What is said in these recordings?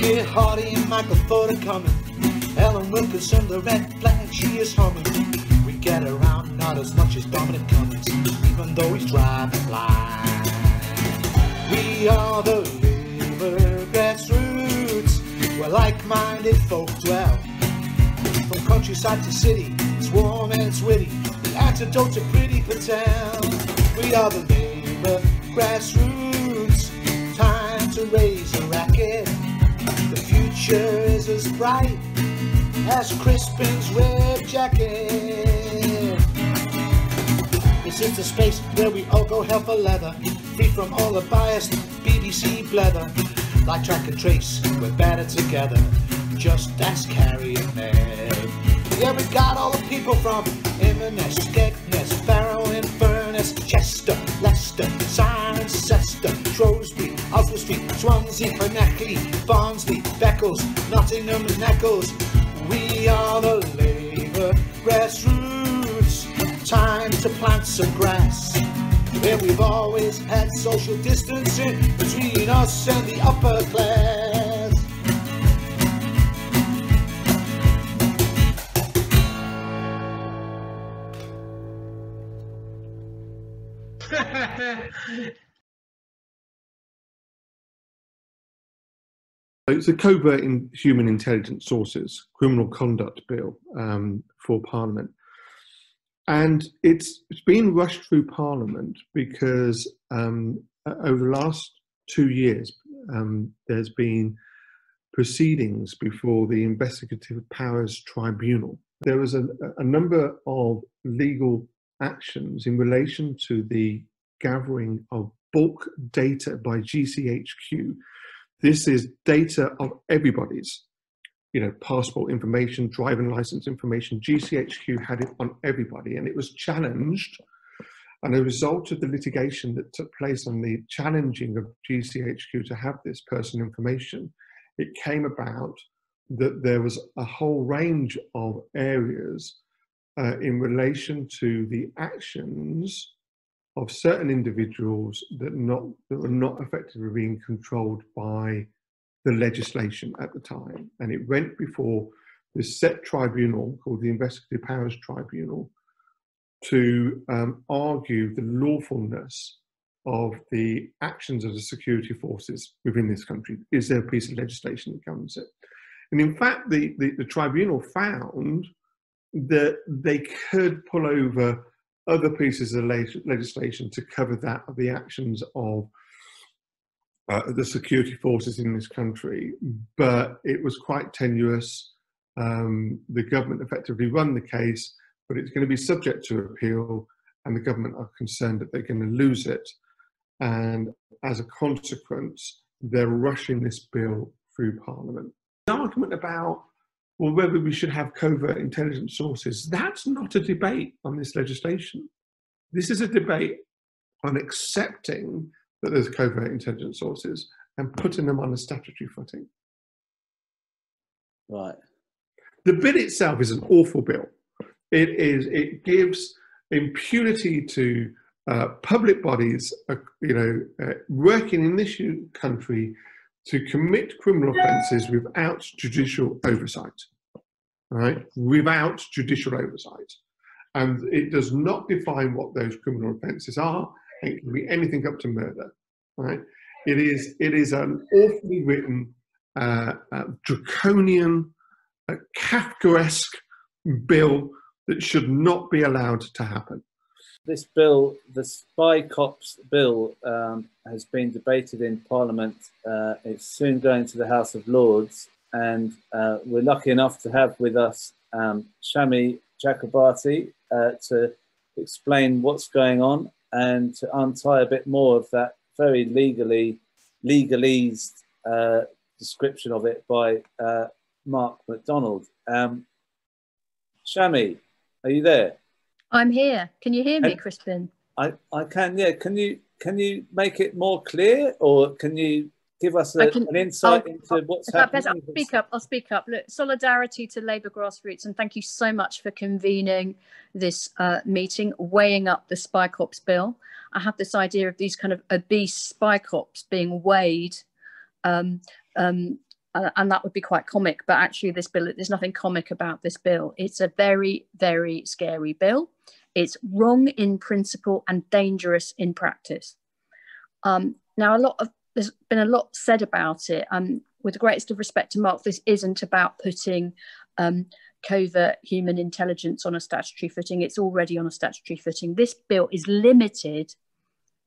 Kid Hardy and Michael Ford are coming. Ellen Wilkinson, the red flag, she is humming. We get around not as much as Dominic Cummings, even though he's driving blind. We are the Labour grassroots, where like-minded folk dwell. From countryside to city, it's warm and it's witty, the antidote to Pretty Patel. We are the Labour grassroots, time to raise a racket. The future is as bright as Crispin's red jacket. This is the space where we all go hell for leather, free from all the biased BBC blether. Like track and trace, we're better together, just ask Carrie and Meg. Yeah, we got all the people from Inverness, Skegness, Barrow, Inverness, Chester, Leicester, Cirencester, Shrewsbury, Oswald Street, Swansea, Bernackley, Barnsley, Beccles, Nottingham and Eccles. We are the Labour grassroots, time to plant some grass. Where we've always had social distancing between us and the upper class. It's a covert in human intelligence sources, criminal conduct bill for Parliament. And it's been rushed through Parliament because over the last 2 years, there's been proceedings before the Investigative Powers Tribunal. There was a number of legal actions in relation to the gathering of bulk data by GCHQ. This is data of everybody's, passport information, driving license information. GCHQ had it on everybody, and it was challenged. And as a result of the litigation that took place on the challenging of GCHQ to have this personal information, it came about that there was a whole range of areas in relation to the actions of certain individuals that were not effectively being controlled by the legislation at the time. And it went before this set tribunal called the Investigative Powers Tribunal to argue the lawfulness of the actions of the security forces within this country. Is there a piece of legislation that governs it? And in fact, the tribunal found that they could pull over other pieces of legislation to cover that of the actions of the security forces in this country, but it was quite tenuous. The government effectively run the case, but it's going to be subject to appeal, and the government are concerned that they're going to lose it. And as a consequence, they're rushing this bill through Parliament. The argument about whether we should have covert intelligence sources, that's not a debate on this legislation. This is a debate on accepting that there's covert intelligence sources and putting them on a statutory footing. Right. The bill itself is an awful bill. It gives impunity to public bodies, working in this country to commit criminal offences without judicial oversight. Right? Without judicial oversight. And it does not define what those criminal offences are. It can be anything up to murder. Right? It is an awfully written, draconian, Kafkaesque bill that should not be allowed to happen. This bill, the SpyCops Bill, has been debated in Parliament. It's soon going to the House of Lords, and we're lucky enough to have with us Shami Chakrabarti to explain what's going on and to untie a bit more of that very legalese description of it by Mark MacDonald. Shami, are you there? I'm here. Can you hear me, Crispin? I can, yeah. Can you make it more clear, or can you give us an insight into what's happening? I'll speak up. Look, solidarity to Labour grassroots, and thank you so much for convening this meeting, weighing up the SpyCops bill. I have this idea of these kind of obese SpyCops being weighed and that would be quite comic, but actually this bill, there's nothing comic about this bill. It's a very, very scary bill. It's wrong in principle and dangerous in practice. Now, there's been a lot said about it. With the greatest of respect to Mark, this isn't about putting covert human intelligence on a statutory footing. It's already on a statutory footing. This bill is limited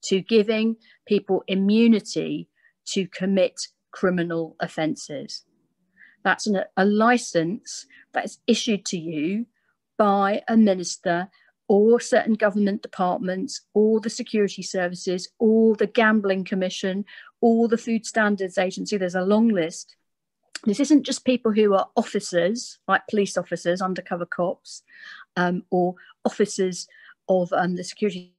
to giving people immunity to commit criminal offences. That's a licence that is issued to you by a minister or certain government departments or the security services or the Gambling Commission or the Food Standards Agency. There's a long list. This isn't just people who are officers, like police officers, undercover cops, or officers of the security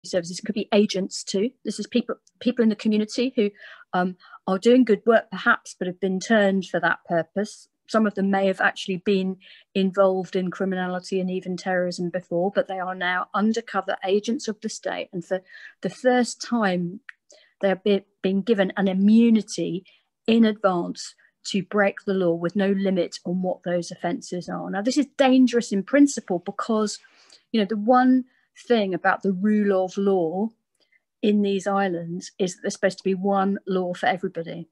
services. It could be agents too. This is people in the community who are doing good work perhaps, but have been turned for that purpose. Some of them may have actually been involved in criminality and even terrorism before, but they are now undercover agents of the state. And for the first time, they're being given an immunity in advance to break the law with no limit on what those offences are. Now, this is dangerous in principle because, you know, the one thing about the rule of law in these islands is that there's supposed to be one law for everybody.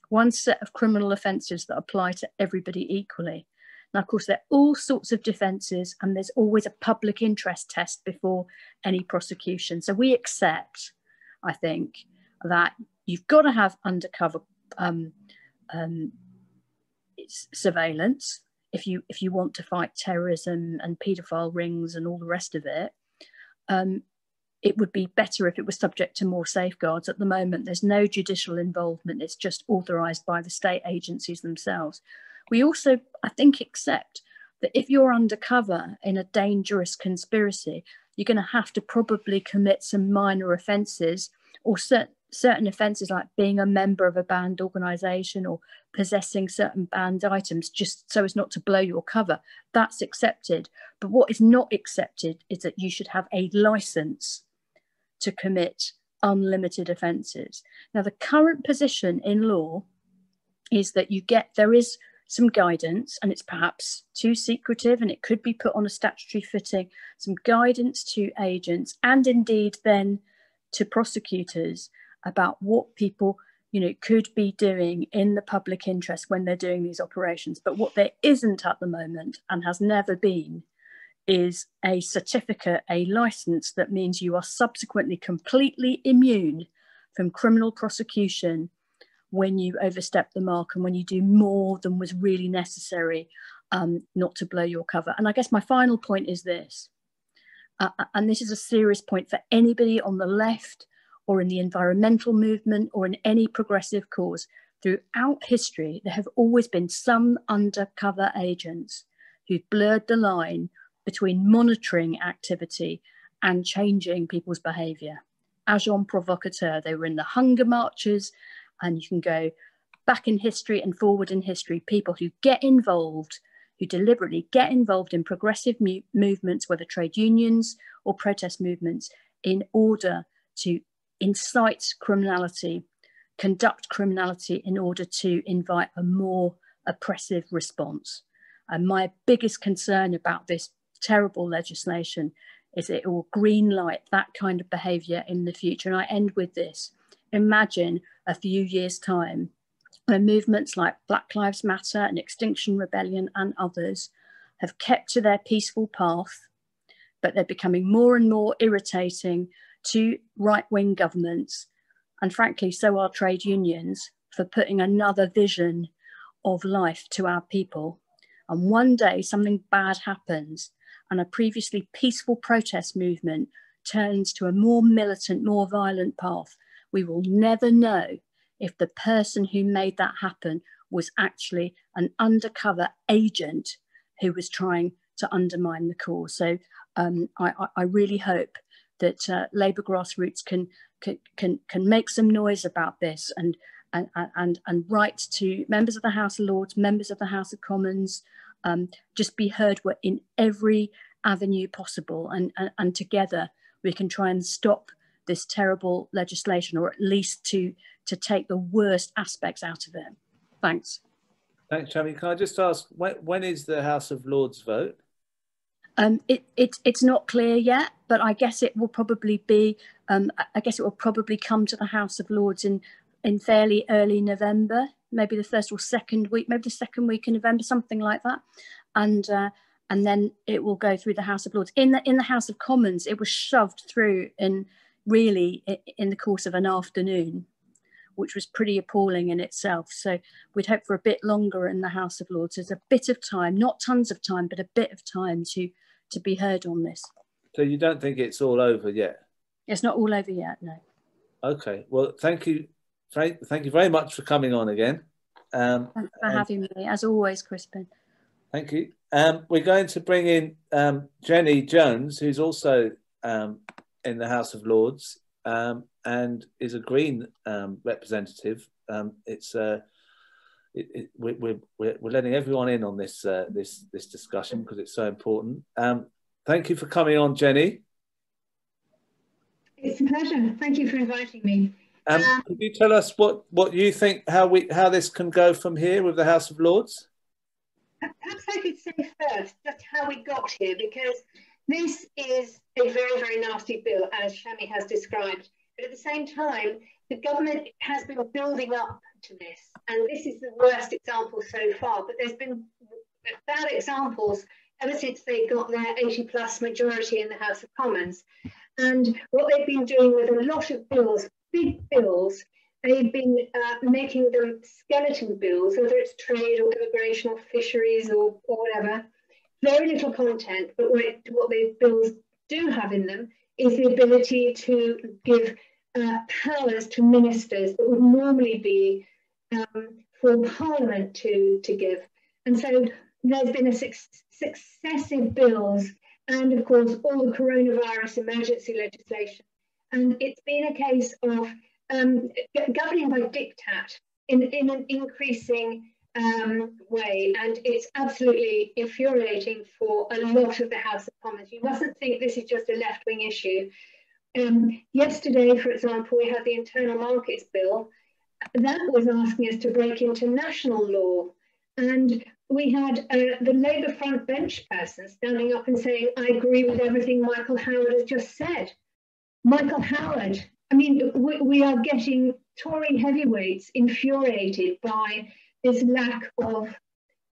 One set of criminal offences that apply to everybody equally. Now, of course, there are all sorts of defences and there's always a public interest test before any prosecution. So we accept, I think, that you've got to have undercover surveillance if you want to fight terrorism and paedophile rings and all the rest of it. It would be better if it was subject to more safeguards. At the moment, there's no judicial involvement. It's just authorised by the state agencies themselves. We also, I think, accept that if you're undercover in a dangerous conspiracy, you're going to have to probably commit some minor offences or certain offences like being a member of a banned organisation or possessing certain banned items just so as not to blow your cover. That's accepted. But what is not accepted is that you should have a licence to commit unlimited offences. Now, the current position in law is that there is some guidance, and it's perhaps too secretive and it could be put on a statutory footing, some guidance to agents and indeed then to prosecutors about what people, you know, could be doing in the public interest when they're doing these operations. But what there isn't at the moment and has never been is a certificate, a licence that means you are subsequently completely immune from criminal prosecution when you overstep the mark and when you do more than was really necessary not to blow your cover. And I guess my final point is this, and this is a serious point for anybody on the left or in the environmental movement or in any progressive cause. Throughout history, there have always been some undercover agents who've blurred the line between monitoring activity and changing people's behaviour. Agents provocateurs, they were in the hunger marches, and you can go back in history and forward in history, people who get involved, who deliberately get involved in progressive movements, whether trade unions or protest movements, in order to incite criminality, conduct criminality in order to invite a more oppressive response. And my biggest concern about this terrible legislation is it will green light that kind of behaviour in the future. And I end with this. Imagine a few years' time when movements like Black Lives Matter and Extinction Rebellion and others have kept to their peaceful path, but they're becoming more and more irritating to right-wing governments, and frankly, so are trade unions, for putting another vision of life to our people. And one day something bad happens and a previously peaceful protest movement turns to a more militant, more violent path. We will never know if the person who made that happen was actually an undercover agent who was trying to undermine the cause. So I really hope that Labour grassroots can make some noise about this and write to members of the House of Lords, members of the House of Commons, just be heard in every avenue possible, and together we can try and stop this terrible legislation, or at least to take the worst aspects out of it. Thanks. Thanks, Shami. Can I just ask, when is the House of Lords vote? It's not clear yet, but I guess it will probably be. I guess it will probably come to the House of Lords in fairly early November, maybe the first or second week, maybe the second week in November, something like that, and then it will go through the House of Lords. In the House of Commons, it was shoved through in the course of an afternoon, which was pretty appalling in itself. So we'd hope for a bit longer in the House of Lords. There's a bit of time, not tons of time, but a bit of time to be heard on this. So you don't think it's all over yet? It's not all over yet, no. Okay, well, thank you very much for coming on again. Thanks for having me, as always, Crispin. Thank you. We're going to bring in Jenny Jones, who's also in the House of Lords and is a Green representative. We're letting everyone in on this this discussion because it's so important. Thank you for coming on, Jenny. It's a pleasure. Thank you for inviting me. Could you tell us what you think, how this can go from here with the House of Lords? Perhaps I could say first just how we got here, because this is a very, very nasty bill, as Shami has described. But at the same time, the government has been building up to this, and this is the worst example so far. But there's been bad examples ever since they got their 80+ majority in the House of Commons. And what they've been doing with a lot of bills, big bills, they've been making them skeleton bills, whether it's trade or immigration or fisheries or whatever. Very little content, but what these bills do have in them is the ability to give powers to ministers that would normally be for Parliament to give. And so there's been successive bills, and of course all the coronavirus emergency legislation. And it's been a case of governing by diktat in an increasing way, and it's absolutely infuriating for a lot of the House of Commons. You mustn't think this is just a left-wing issue. Yesterday, for example, we had the Internal Markets Bill. That was asking us to break into national law, and we had the Labour front bench person standing up and saying, I agree with everything Michael Howard has just said. Michael Howard, I mean, we are getting Tory heavyweights infuriated by this lack of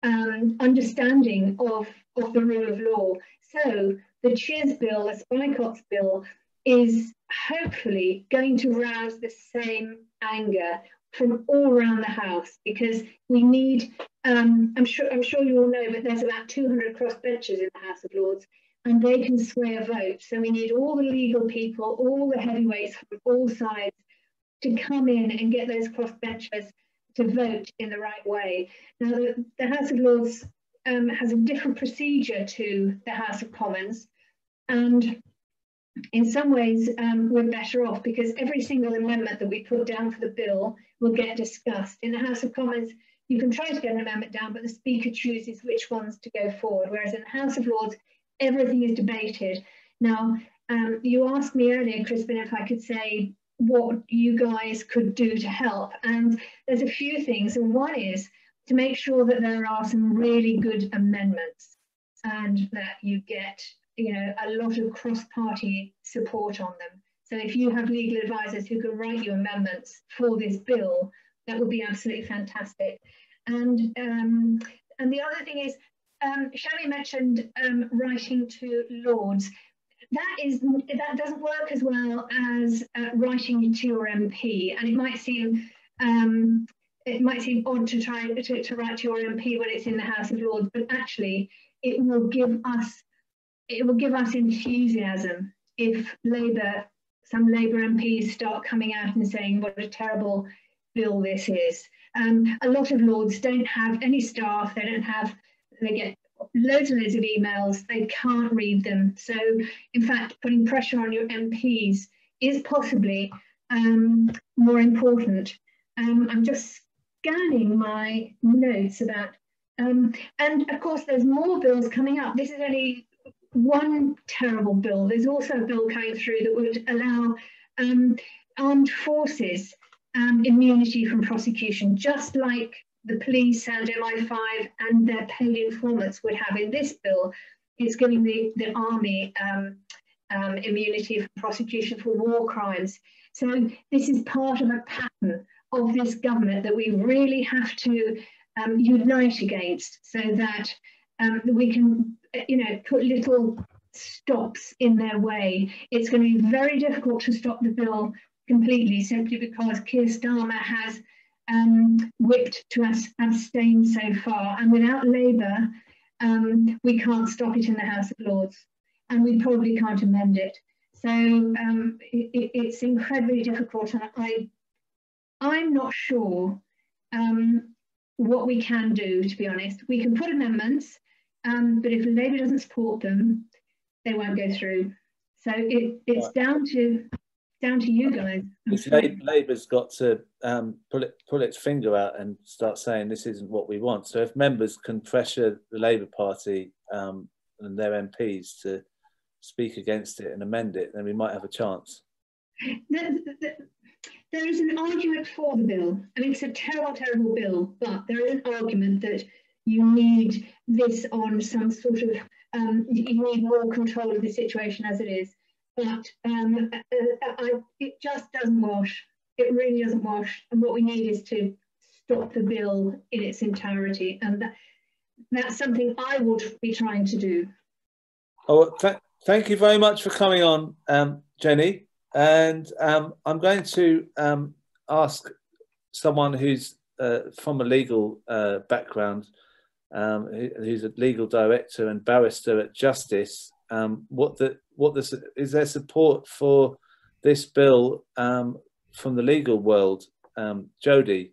understanding of the rule of law. So the Cheers Bill, the SpyCops Bill, is hopefully going to rouse the same anger from all around the House, because we need, I'm sure you all know, but there's about 200 crossbenchers in the House of Lords, and they can sway a vote. So we need all the legal people, all the heavyweights from all sides to come in and get those crossbenchers to vote in the right way. Now, the House of Lords has a different procedure to the House of Commons, and in some ways we're better off, because every single amendment that we put down for the bill will get discussed. In the House of Commons, you can try to get an amendment down, but the Speaker chooses which ones to go forward, whereas in the House of Lords, everything is debated. Now, you asked me earlier, Crispin, if I could say what you guys could do to help, and there's a few things, and one is to make sure that there are some really good amendments and that you get, you know, a lot of cross-party support on them. So if you have legal advisors who can write you amendments for this bill, that would be absolutely fantastic. And the other thing is, Shami mentioned writing to Lords. That doesn't work as well as writing to your MP, and it might seem odd to try to write to your MP when it's in the House of Lords, but actually it will give us enthusiasm if some Labour MPs start coming out and saying what a terrible bill this is. A lot of Lords don't have any staff, they get loads and loads of emails, they can't read them. So in fact, putting pressure on your MPs is possibly more important. I'm just scanning my notes about, and of course there's more bills coming up. This is only one terrible bill. There's also a bill coming through that would allow armed forces immunity from prosecution, just like the police and MI5 and their paid informants would have in this bill. It's giving the army immunity from prosecution for war crimes. So this is part of a pattern of this government that we really have to unite against, so that we can, put little stops in their way. It's going to be very difficult to stop the bill completely, simply because Keir Starmer has whipped to abstain so far, and without Labour, we can't stop it in the House of Lords, and we probably can't amend it. So it's incredibly difficult, and I'm not sure what we can do, to be honest. We can put amendments, but if Labour doesn't support them, they won't go through. So it's down to you guys. Labour's got to pull its finger out and start saying this isn't what we want. So if members can pressure the Labour Party and their MPs to speak against it and amend it, then we might have a chance. There is an argument for the bill, and it's a terrible, terrible bill, but there is an argument that you need this on some sort of, you need more control of the situation as it is. But it just doesn't wash. It really doesn't wash. And what we need is to stop the bill in its entirety. And that's something I would be trying to do. Oh, thank you very much for coming on, Jenny. And I'm going to ask someone who's from a legal background, who's a legal director and barrister at Justice, is there support for this bill from the legal world? Jodie,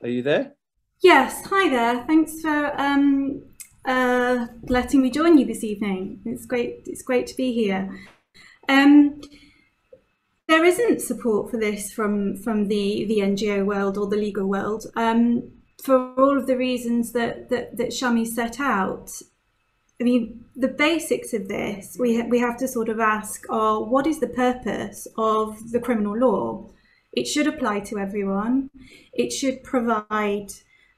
are you there? Yes, hi there. Thanks for letting me join you this evening. It's great to be here. There isn't support for this from the NGO world or the legal world, for all of the reasons that Shami set out. I mean, the basics of this, we have to sort of ask are, what is the purpose of the criminal law? It should apply to everyone. It should provide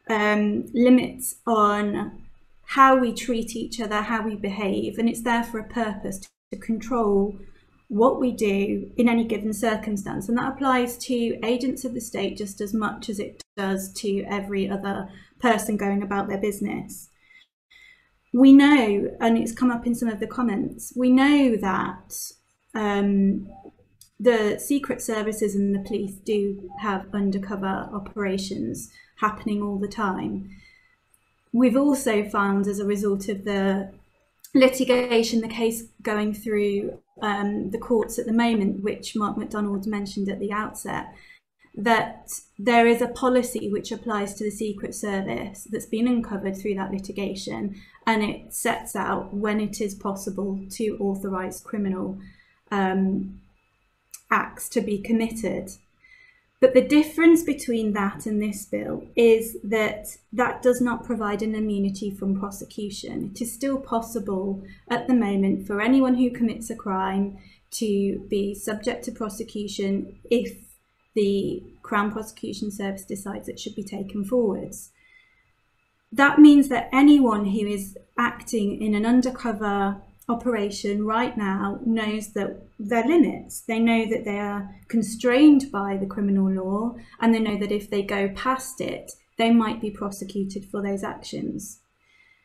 limits on how we treat each other, how we behave, and it's there for a purpose to control what we do in any given circumstance. And that applies to agents of the state just as much as it does to every other person going about their business. We know, and it's come up in some of the comments, we know that the secret services and the police do have undercover operations happening all the time. We've also found, as a result of the litigation, the case going through the courts at the moment, which Mark MacDonald mentioned at the outset, that there is a policy which applies to the Secret Service that's been uncovered through that litigation, and it sets out when it is possible to authorise criminal acts to be committed. But the difference between that and this bill is that that does not provide an immunity from prosecution. It is still possible at the moment for anyone who commits a crime to be subject to prosecution if the Crown Prosecution Service decides it should be taken forwards. That means that anyone who is acting in an undercover operation right now knows that their limits. They know that they are constrained by the criminal law, and they know that if they go past it, they might be prosecuted for those actions.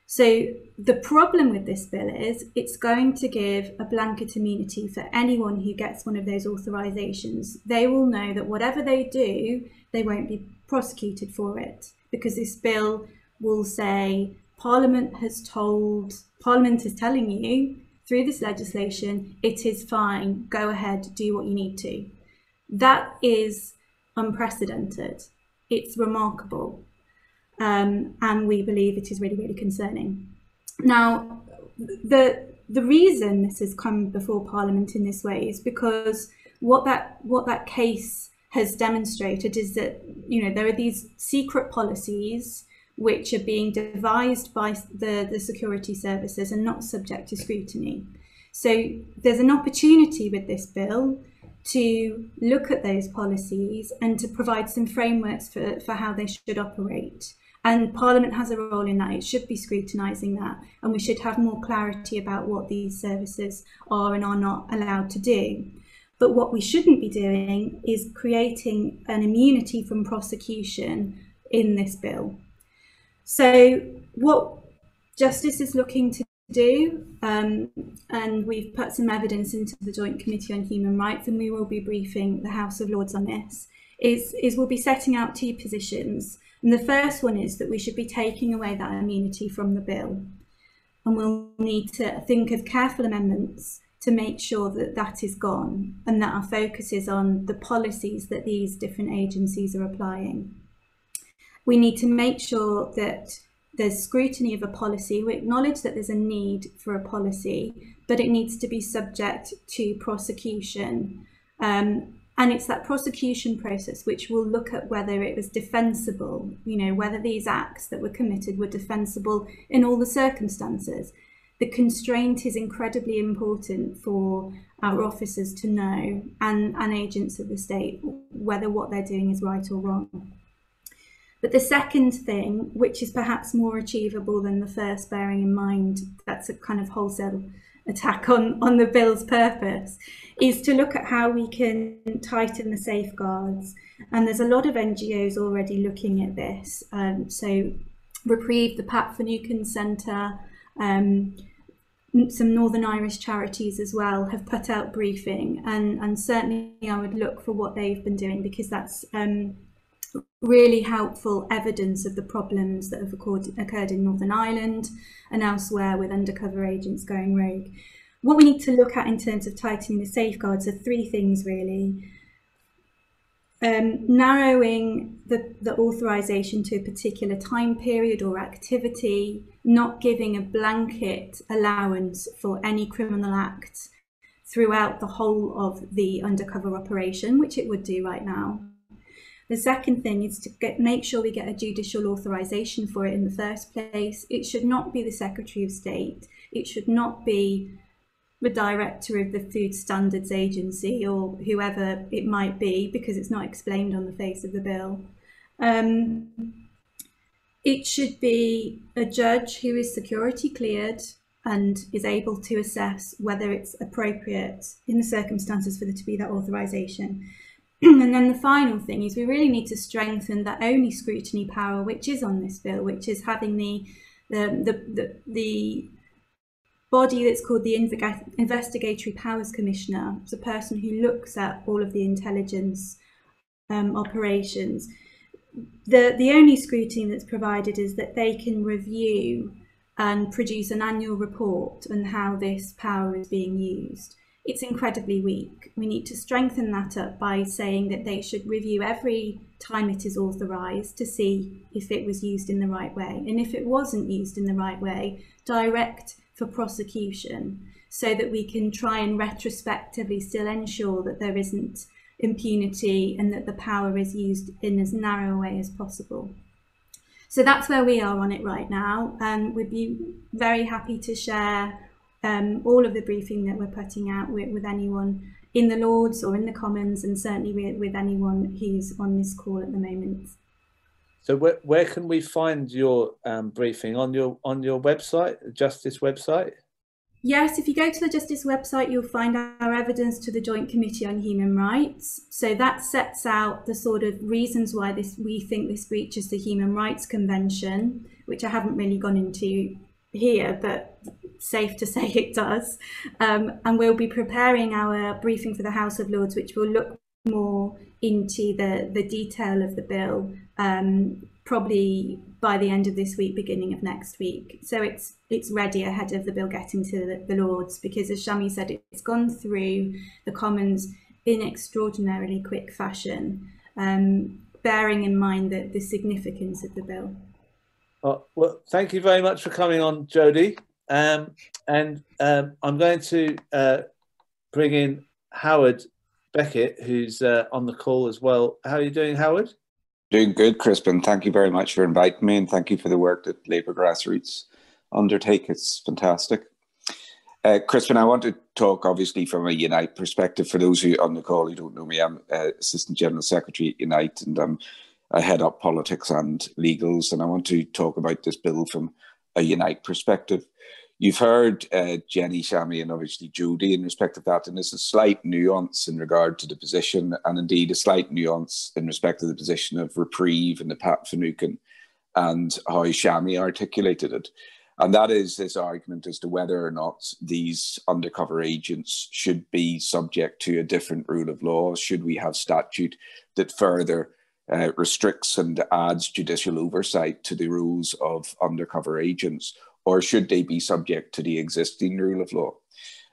So the problem with this bill is it's going to give a blanket immunity for anyone who gets one of those authorisations. They will know that whatever they do, they won't be prosecuted for it, because this bill will say Parliament is telling you through this legislation, it is fine, go ahead, do what you need to. That is unprecedented. It's remarkable. And we believe it is really, really concerning. Now, the reason this has come before Parliament in this way is because what that case has demonstrated is that, you know, there are these secret policies which are being devised by the security services and not subject to scrutiny. So there's an opportunity with this bill to look at those policies and to provide some frameworks for how they should operate. And Parliament has a role in that. It should be scrutinising that, and we should have more clarity about what these services are and are not allowed to do. But what we shouldn't be doing is creating an immunity from prosecution in this bill. So what Justice is looking to do, and we've put some evidence into the Joint Committee on Human Rights, and we will be briefing the House of Lords on this, is we'll be setting out two positions. And the first one is that we should be taking away that immunity from the bill. And we'll need to think of careful amendments to make sure that that is gone, and that our focus is on the policies that these different agencies are applying. We need to make sure that there's scrutiny of a policy. We acknowledge that there's a need for a policy, but it needs to be subject to prosecution. And it's that prosecution process which will look at whether it was defensible, whether these acts that were committed were defensible in all the circumstances. The constraint is incredibly important for our officers to know, and agents of the state, whether what they're doing is right or wrong. But the second thing, which is perhaps more achievable than the first, bearing in mind that's a kind of wholesale attack on the bill's purpose, is to look at how we can tighten the safeguards. And there's a lot of NGOs already looking at this. So Reprieve, the Pat Finucane Centre, some Northern Irish charities as well have put out briefing, and certainly I would look for what they've been doing, because that's really helpful evidence of the problems that have occurred in Northern Ireland and elsewhere with undercover agents going rogue. What we need to look at in terms of tightening the safeguards are three things, really. Narrowing the authorisation to a particular time period or activity, not giving a blanket allowance for any criminal act throughout the whole of the undercover operation, which it would do right now. The second thing is to make sure we get a judicial authorisation for it in the first place. It should not be the Secretary of State. It should not be the Director of the Food Standards Agency or whoever it might be, because it's not explained on the face of the bill. It should be a judge who is security cleared and is able to assess whether it's appropriate in the circumstances for there to be that authorisation. And then the final thing is we really need to strengthen the only scrutiny power which is on this bill, which is having the body that's called the Investigatory Powers Commissioner. It's a person who looks at all of the intelligence operations. The only scrutiny that's provided is that they can review and produce an annual report on how this power is being used. It's incredibly weak. We need to strengthen that up by saying that they should review every time it is authorised to see if it was used in the right way. And if it wasn't used in the right way, direct for prosecution, so that we can try and retrospectively still ensure that there isn't impunity and that the power is used in as narrow a way as possible. So that's where we are on it right now, and we'd be very happy to share all of the briefing that we're putting out with anyone in the Lords or in the Commons, and certainly with anyone who's on this call at the moment. So where can we find your briefing? On your website, the Justice website? Yes, if you go to the Justice website, you'll find our evidence to the Joint Committee on Human Rights. So that sets out the sort of reasons why we think this breaches the Human Rights Convention, which I haven't really gone into here, but safe to say it does. And we'll be preparing our briefing for the House of Lords, which will look more into the detail of the bill, probably by the end of this week, beginning of next week. So it's ready ahead of the bill getting to the Lords, because as Shami said, it's gone through the Commons in extraordinarily quick fashion, bearing in mind the significance of the bill. Well, thank you very much for coming on, Jodie. I'm going to bring in Howard Beckett, who's on the call as well. How are you doing, Howard? Doing good, Crispin. Thank you very much for inviting me, and thank you for the work that Labour Grassroots undertake. It's fantastic. Crispin, I want to talk obviously from a Unite perspective. For those who on the call who don't know me, I'm Assistant General Secretary at Unite, and I head up politics and legals, and I want to talk about this bill from a Unite perspective. You've heard Jenny, Shami, and obviously Jodie in respect of that, and there's a slight nuance in regard to the position, and indeed a slight nuance in respect to the position of Reprieve and the Pat Finucane and how Shami articulated it. And that is this argument as to whether or not these undercover agents should be subject to a different rule of law. Should we have statute that further restricts and adds judicial oversight to the rules of undercover agents, or should they be subject to the existing rule of law?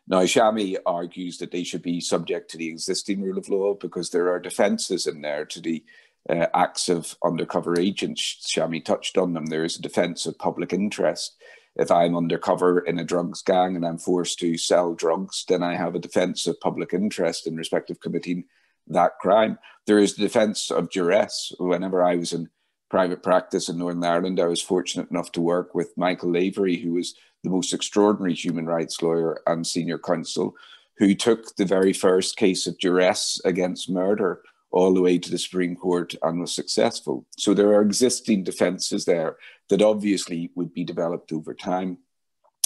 Now, Shami argues that they should be subject to the existing rule of law because there are defences in there to the acts of undercover agents. Shami touched on them. There is a defence of public interest. If I'm undercover in a drugs gang and I'm forced to sell drugs, then I have a defence of public interest in respect of committing that crime. There is the defence of duress. Whenever I was in private practice in Northern Ireland, I was fortunate enough to work with Michael Lavery, who was the most extraordinary human rights lawyer and senior counsel, who took the very first case of duress against murder all the way to the Supreme Court and was successful. So there are existing defences there that obviously would be developed over time.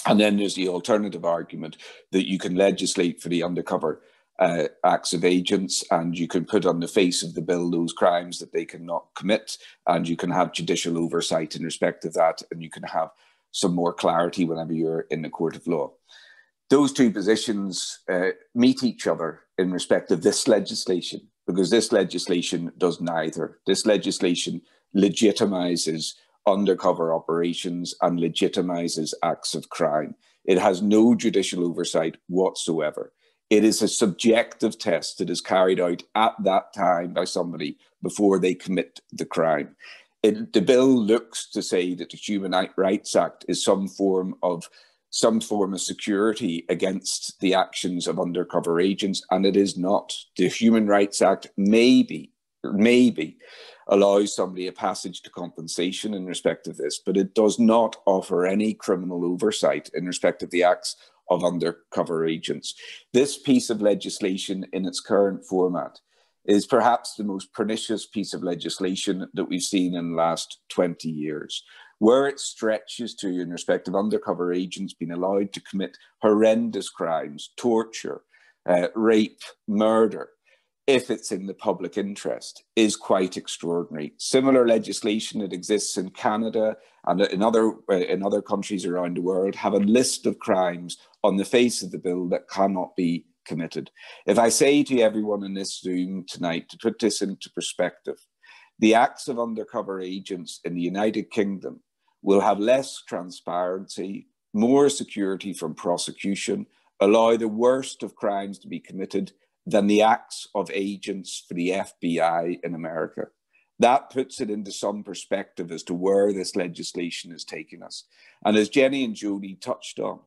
And then there's the alternative argument that you can legislate for the undercover acts of agents, and you can put on the face of the bill those crimes that they cannot commit, and you can have judicial oversight in respect of that, and you can have some more clarity whenever you're in the court of law. Those two positions meet each other in respect of this legislation, because this legislation does neither. This legislation legitimizes undercover operations and legitimizes acts of crime. It has no judicial oversight whatsoever. It is a subjective test that is carried out at that time by somebody before they commit the crime. The bill looks to say that the Human Rights Act is some form of security against the actions of undercover agents, and it is not. The Human Rights Act maybe allows somebody a passage to compensation in respect of this, but it does not offer any criminal oversight in respect of the acts of undercover agents. This piece of legislation in its current format is perhaps the most pernicious piece of legislation that we've seen in the last 20 years. Where it stretches to in respect of undercover agents being allowed to commit horrendous crimes, torture, rape, murder, if it's in the public interest, is quite extraordinary. Similar legislation that exists in Canada and in other countries around the world have a list of crimes on the face of the bill that cannot be committed. If I say to everyone in this room tonight, to put this into perspective, the acts of undercover agents in the United Kingdom will have less transparency, more security from prosecution, allow the worst of crimes to be committed than the acts of agents for the FBI in America. That puts it into some perspective as to where this legislation is taking us. And as Jenny and Jodie touched on,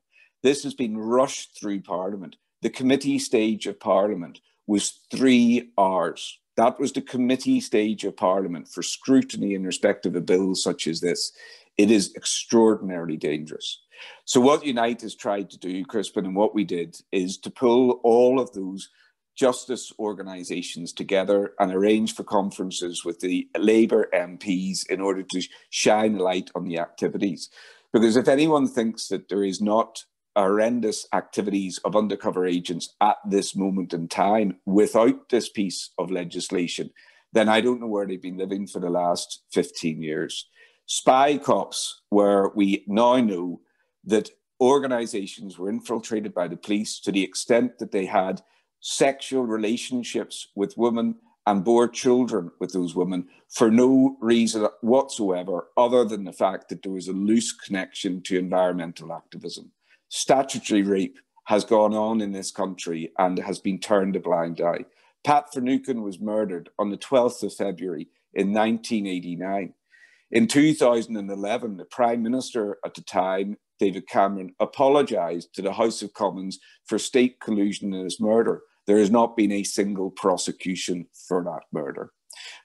this has been rushed through Parliament. The committee stage of Parliament was 3 hours. That was the committee stage of Parliament for scrutiny in respect of a bill such as this. It is extraordinarily dangerous. So what Unite has tried to do, Crispin, and what we did is to pull all of those justice organisations together and arrange for conferences with the Labour MPs in order to shine a light on the activities. Because if anyone thinks that there is not horrendous activities of undercover agents at this moment in time without this piece of legislation, then I don't know where they've been living for the last 15 years. SpyCops, where we now know that organisations were infiltrated by the police to the extent that they had sexual relationships with women and bore children with those women for no reason whatsoever other than the fact that there was a loose connection to environmental activism. Statutory rape has gone on in this country and has been turned a blind eye. Pat Finucane was murdered on the 12th of February in 1989. In 2011, the Prime Minister at the time, David Cameron, apologised to the House of Commons for state collusion in his murder. There has not been a single prosecution for that murder.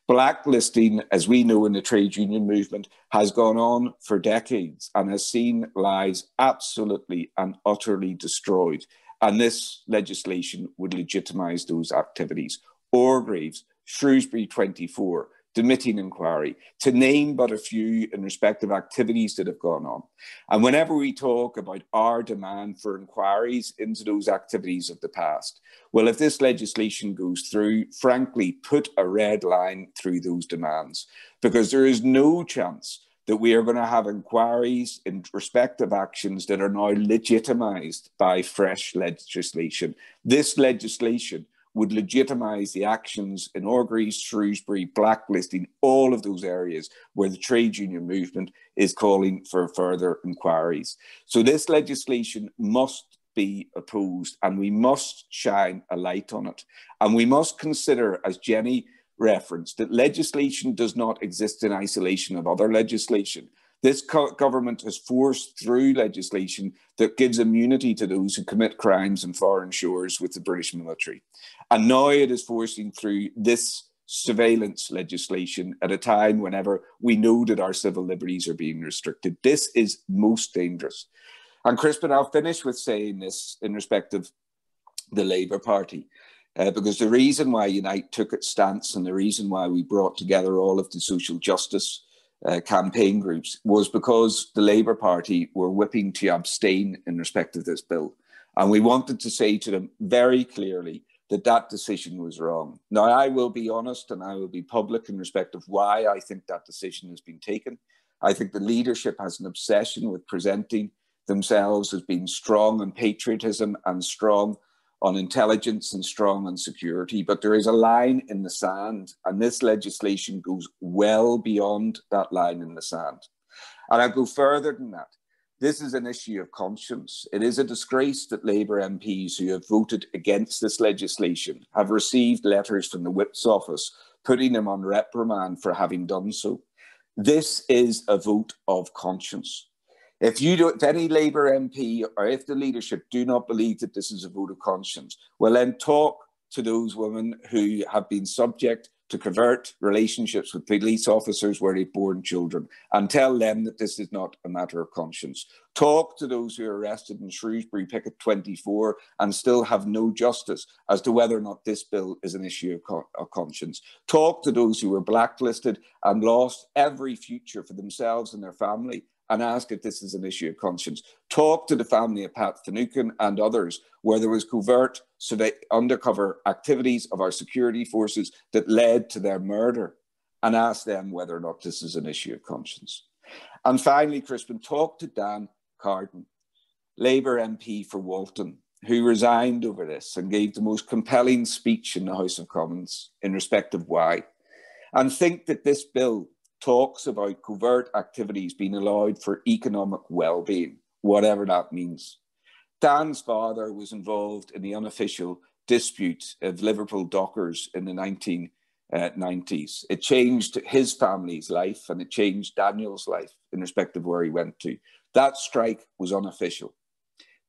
Blacklisting, as we know in the trade union movement, has gone on for decades and has seen lives absolutely and utterly destroyed. And this legislation would legitimise those activities. Orgreaves, Shrewsbury 24, demitting inquiry, to name but a few in respect of activities that have gone on. And whenever we talk about our demand for inquiries into those activities of the past, well, if this legislation goes through, frankly, put a red line through those demands, because there is no chance that we are going to have inquiries in respect of actions that are now legitimised by fresh legislation. This legislation would legitimise the actions in Orgreaves, Shrewsbury, blacklisting, all of those areas where the trade union movement is calling for further inquiries. So this legislation must be opposed, and we must shine a light on it. And we must consider, as Jenny referenced, that legislation does not exist in isolation of other legislation. This government has forced through legislation that gives immunity to those who commit crimes in foreign shores with the British military. And now it is forcing through this surveillance legislation at a time whenever we know that our civil liberties are being restricted. This is most dangerous. And Crispin, I'll finish with saying this in respect of the Labour Party. Because the reason why Unite took its stance and the reason why we brought together all of the social justice campaign groups was because the Labour Party were whipping to abstain in respect of this bill. And we wanted to say to them very clearly that that decision was wrong. Now, I will be honest and I will be public in respect of why I think that decision has been taken. I think the leadership has an obsession with presenting themselves as being strong on patriotism and strong on intelligence and strong on security, but there is a line in the sand, and this legislation goes well beyond that line in the sand. And I'll go further than that. This is an issue of conscience. It is a disgrace that Labour MPs who have voted against this legislation have received letters from the Whip's office putting them on reprimand for having done so. This is a vote of conscience. If any Labour MP or if the leadership do not believe that this is a vote of conscience, well then talk to those women who have been subject to covert relationships with police officers where they've borne children and tell them that this is not a matter of conscience. Talk to those who are arrested in Shrewsbury Picket 24 and still have no justice as to whether or not this bill is an issue of conscience. Talk to those who were blacklisted and lost every future for themselves and their family and ask if this is an issue of conscience. Talk to the family of Pat Finucane and others where there was covert undercover activities of our security forces that led to their murder and ask them whether or not this is an issue of conscience. And finally, Crispin, talk to Dan Carden, Labour MP for Walton, who resigned over this and gave the most compelling speech in the House of Commons in respect of why. And think that this bill talks about covert activities being allowed for economic well-being, whatever that means. Dan's father was involved in the unofficial dispute of Liverpool dockers in the 1990s. It changed his family's life and it changed Daniel's life in respect of where he went to. That strike was unofficial.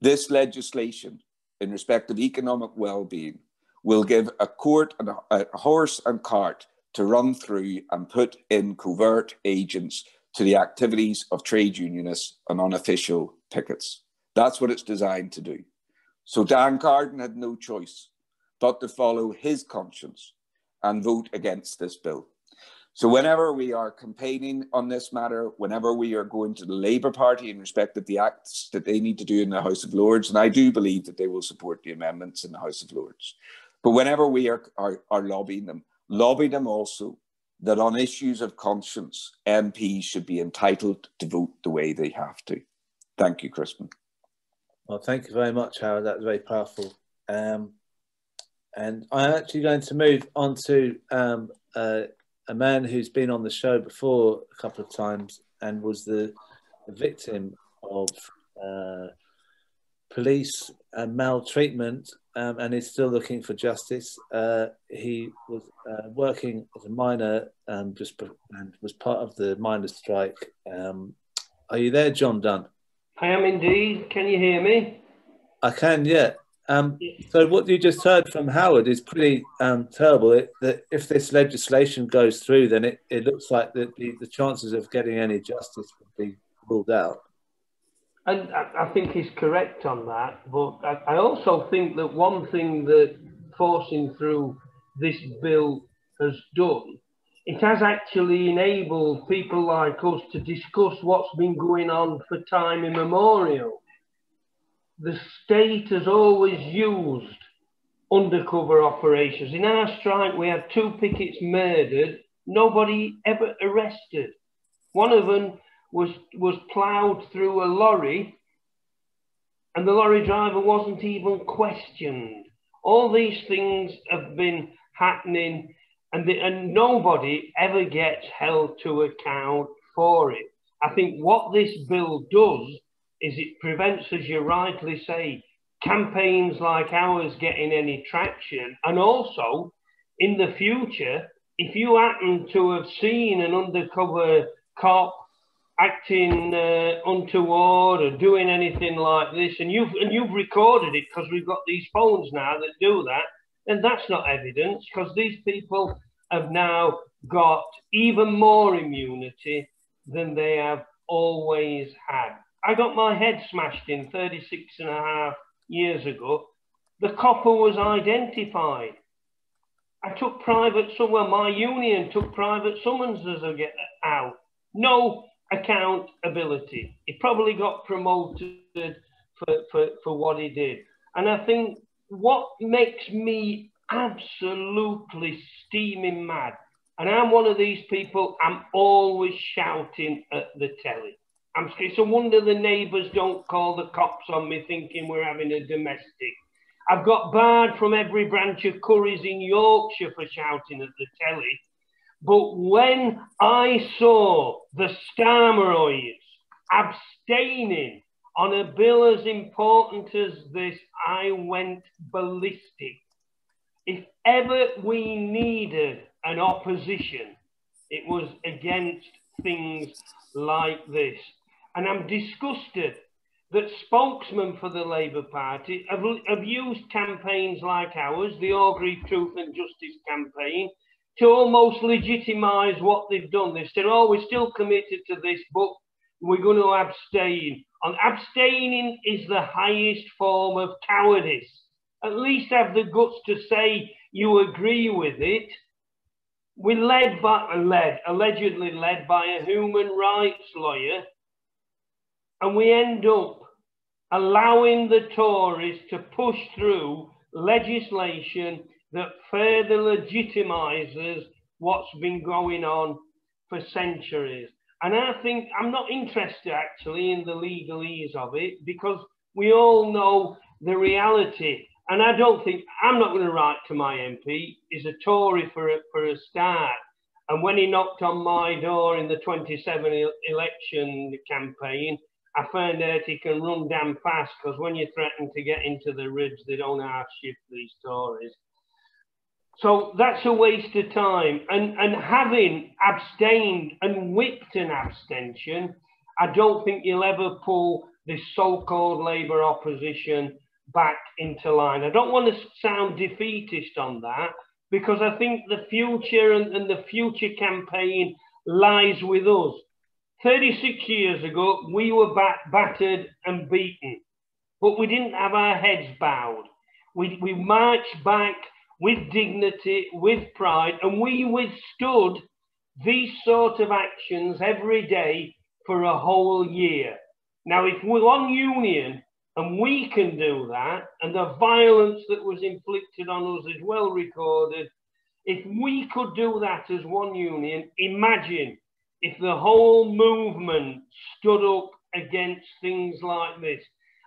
This legislation in respect of economic well-being will give a court and a horse and cart to run through and put in covert agents to the activities of trade unionists and unofficial pickets. That's what it's designed to do. So Dan Carden had no choice but to follow his conscience and vote against this bill. So whenever we are campaigning on this matter, whenever we are going to the Labour Party in respect of the acts that they need to do in the House of Lords, and I do believe that they will support the amendments in the House of Lords, but whenever we are lobbying them, lobby them also that on issues of conscience, MPs should be entitled to vote the way they have to. Thank you, Crispin. Well, thank you very much, Howard. That was very powerful. And I'm actually going to move on to a man who's been on the show before a couple of times and was the victim of police maltreatment and is still looking for justice. He was working as a miner and was part of the miners' strike. Are you there, John Dunn? I am indeed. Can you hear me? I can, yeah. So what you just heard from Howard is pretty terrible. That if this legislation goes through, then it looks like the chances of getting any justice would be ruled out. And I think he's correct on that. But I also think that one thing that forcing through this bill has done it has actually enabled people like us to discuss what's been going on for time immemorial. The state has always used undercover operations. In our strike, we had 2 pickets murdered, nobody ever arrested. One of them was ploughed through a lorry, and the lorry driver wasn't even questioned. All these things have been happening, and nobody ever gets held to account for it. I think what this bill does is it prevents, as you rightly say, campaigns like ours getting any traction. And also, in the future, if you happen to have seen an undercover cop acting untoward or doing anything like this, and you've recorded it, because we've got these phones now that do that, then that's not evidence, because these people have now got even more immunity than they have always had. I got my head smashed in 36.5 years ago. The copper was identified. I took private, my union took private summonses to get out. No accountability. He probably got promoted for what he did. And I think what makes me absolutely steaming mad, and I'm one of these people, I'm always shouting at the telly. It's a wonder the neighbours don't call the cops on me thinking we're having a domestic. I've got barred from every branch of Curry's in Yorkshire for shouting at the telly. But when I saw the Starmeroids abstaining on a bill as important as this, I went ballistic. If ever we needed an opposition, it was against things like this. And I'm disgusted that spokesmen for the Labour Party have used campaigns like ours, the Aubrey Truth and Justice campaign, to almost legitimise what they've done. They've said, oh, we're still committed to this, but we're going to abstain. And abstaining is the highest form of cowardice. At least have the guts to say you agree with it. We're allegedly led by a human rights lawyer, and we end up allowing the Tories to push through legislation that further legitimises what's been going on for centuries. And I think I'm not interested actually in the legalese of it, because we all know the reality. And I don't think, I'm not going to write to my MP. He's a Tory for a start. And when he knocked on my door in the 27 election campaign, I found out he can run damn fast, because when you threaten to get into the ribs, they don't half shift, these Tories. So that's a waste of time. And having abstained and whipped an abstention, I don't think you'll ever pull this so-called Labour opposition back into line. I don't want to sound defeatist on that, because I think the future and the future campaign lies with us. 36 years ago, we were battered and beaten, but we didn't have our heads bowed. We marched back with dignity, with pride, and we withstood these sort of actions every day for a whole year. Now, if we're one union and we can do that, and the violence that was inflicted on us is well recorded, if we could do that as one union, imagine if the whole movement stood up against things like this.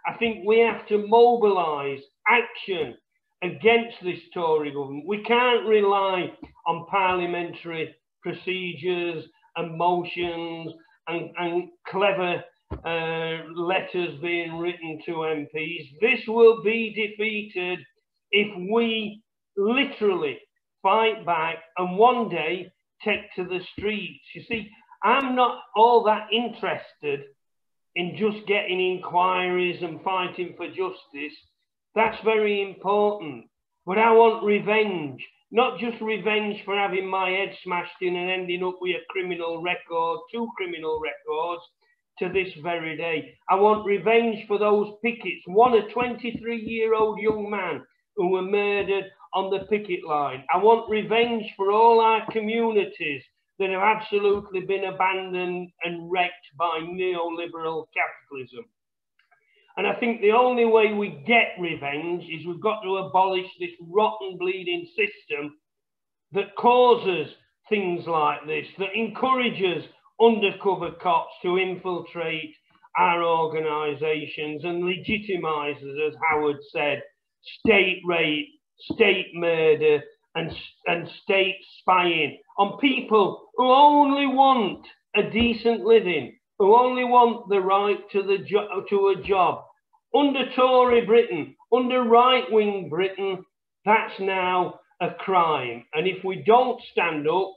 I think we have to mobilise action against this Tory government. We can't rely on parliamentary procedures and motions and clever letters being written to MPs. This will be defeated if we literally fight back and one day take to the streets. You see, I'm not all that interested in just getting inquiries and fighting for justice. That's very important. But I want revenge, not just revenge for having my head smashed in and ending up with a criminal record, 2 criminal records to this very day. I want revenge for those pickets. One, a 23-year-old young man who were murdered on the picket line. I want revenge for all our communities that have absolutely been abandoned and wrecked by neoliberal capitalism. And I think the only way we get revenge is we've got to abolish this rotten bleeding system that causes things like this, that encourages undercover cops to infiltrate our organisations and legitimises, as Howard said, state rape, state murder, and state spying on people who only want a decent living, who only want the right to a job. Under Tory Britain, under right-wing Britain, that's now a crime. And if we don't stand up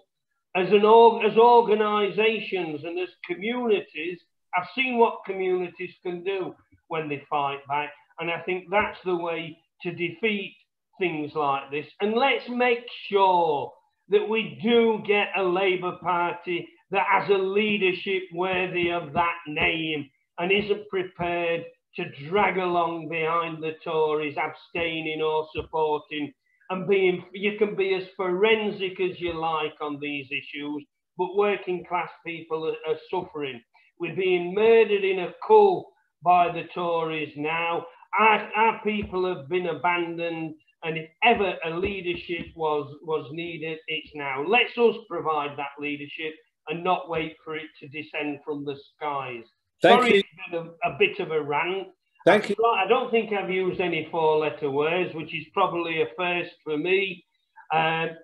as organisations and as communities, I've seen what communities can do when they fight back. And I think that's the way to defeat things like this. And let's make sure that we do get a Labour Party that has a leadership worthy of that name and isn't prepared to drag along behind the Tories, abstaining or supporting, and you can be as forensic as you like on these issues, but working class people are suffering. We're being murdered in a coup by the Tories now. Our people have been abandoned, and if ever a leadership was needed, it's now. Let's us provide that leadership and not wait for it to descend from the skies. Sorry, it's been a bit of a rant. Thank you. I don't think I've used any four-letter words, which is probably a first for me. And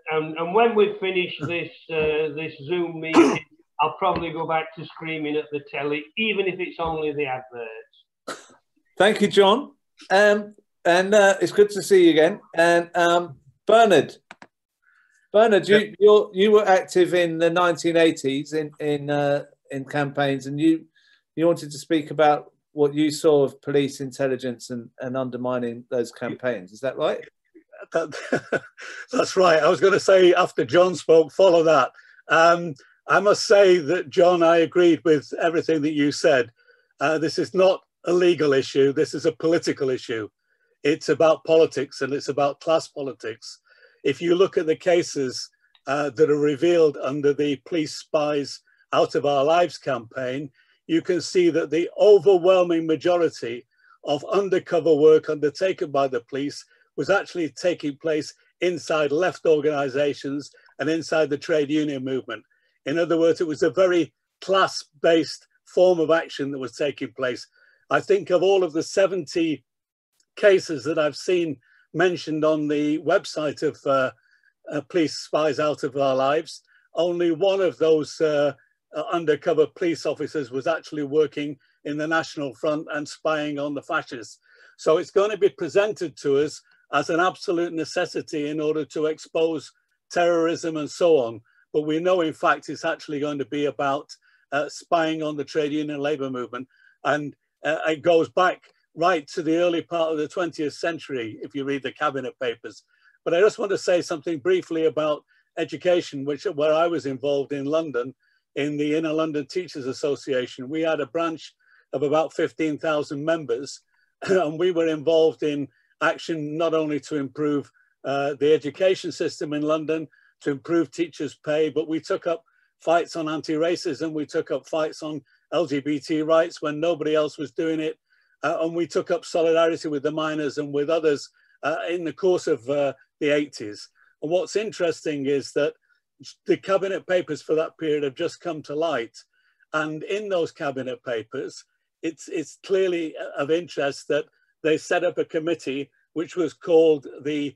when we finish this Zoom meeting, I'll probably go back to screaming at the telly, even if it's only the adverts. Thank you, John. And it's good to see you again. And Bernard, you were active in the 1980s in campaigns, and you wanted to speak about what you saw of police intelligence and undermining those campaigns. Is that right? That's right. I was going to say, after John spoke, follow that. I must say that, John, I agreed with everything that you said. This is not a legal issue. This is a political issue. It's about politics, and it's about class politics. If you look at the cases that are revealed under the Police Spies Out of Our Lives campaign, you can see that the overwhelming majority of undercover work undertaken by the police was actually taking place inside left organisations and inside the trade union movement. In other words, it was a very class-based form of action that was taking place. I think of all of the 70 cases that I've seen mentioned on the website of Police Spies Out of Our Lives, only one of those undercover police officers was actually working in the National Front and spying on the fascists. So it's going to be presented to us as an absolute necessity in order to expose terrorism and so on. But we know, in fact, it's actually going to be about spying on the trade union labour movement. And it goes back right to the early part of the 20th century, if you read the cabinet papers. But I just want to say something briefly about education, where I was involved in London, in the Inner London Teachers Association. We had a branch of about 15,000 members, and we were involved in action not only to improve the education system in London, to improve teachers' pay, but we took up fights on anti-racism, we took up fights on LGBT rights when nobody else was doing it, and we took up solidarity with the miners and with others in the course of the 80s. And what's interesting is that the cabinet papers for that period have just come to light. And in those cabinet papers, it's clearly of interest that they set up a committee which was called the